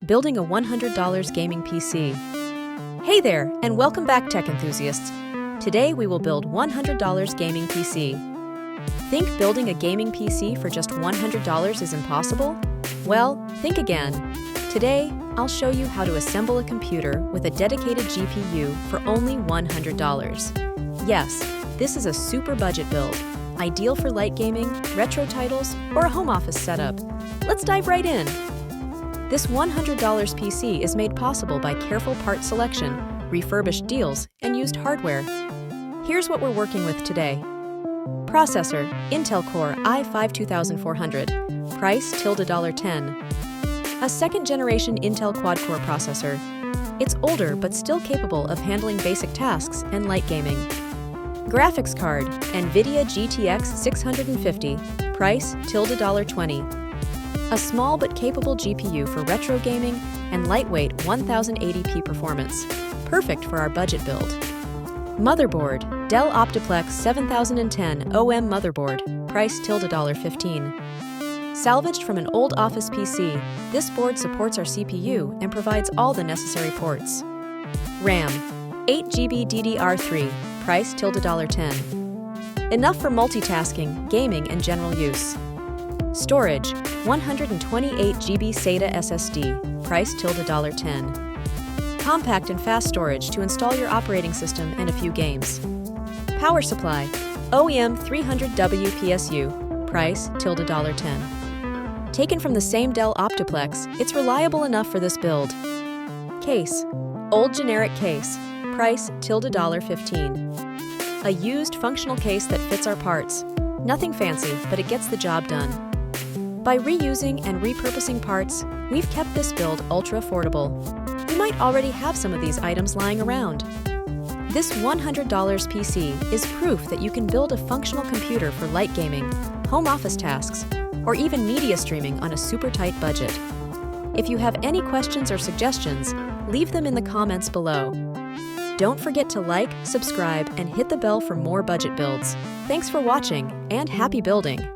Building a $100 gaming PC. Hey there, and welcome back, tech enthusiasts. Today we will build $100 gaming PC. Think building a gaming PC for just $100 is impossible? Well, think again. Today, I'll show you how to assemble a computer with a dedicated GPU for only $100. Yes, this is a super budget build, ideal for light gaming, retro titles, or a home office setup. Let's dive right in. This $100 PC is made possible by careful part selection, refurbished deals, and used hardware. Here's what we're working with today. Processor, Intel Core i5-2400, price $10. A second-generation Intel quad-core processor. It's older but still capable of handling basic tasks and light gaming. Graphics card, NVIDIA GTX 650, price $20. A small but capable GPU for retro gaming and lightweight 1080p performance. Perfect for our budget build. Motherboard, Dell Optiplex 7010 OM motherboard, price $15. Salvaged from an old office PC, this board supports our CPU and provides all the necessary ports. RAM, 8GB DDR3, price $10. Enough for multitasking, gaming, and general use. Storage, 128GB SATA SSD, price $10. Compact and fast storage to install your operating system and a few games. Power supply, OEM 300W PSU, price $10. Taken from the same Dell Optiplex, it's reliable enough for this build. Case, old generic case, price $15. A used functional case that fits our parts. Nothing fancy, but it gets the job done. By reusing and repurposing parts, we've kept this build ultra affordable. You might already have some of these items lying around. This $100 PC is proof that you can build a functional computer for light gaming, home office tasks, or even media streaming on a super tight budget. If you have any questions or suggestions, leave them in the comments below. Don't forget to like, subscribe, and hit the bell for more budget builds. Thanks for watching, and happy building!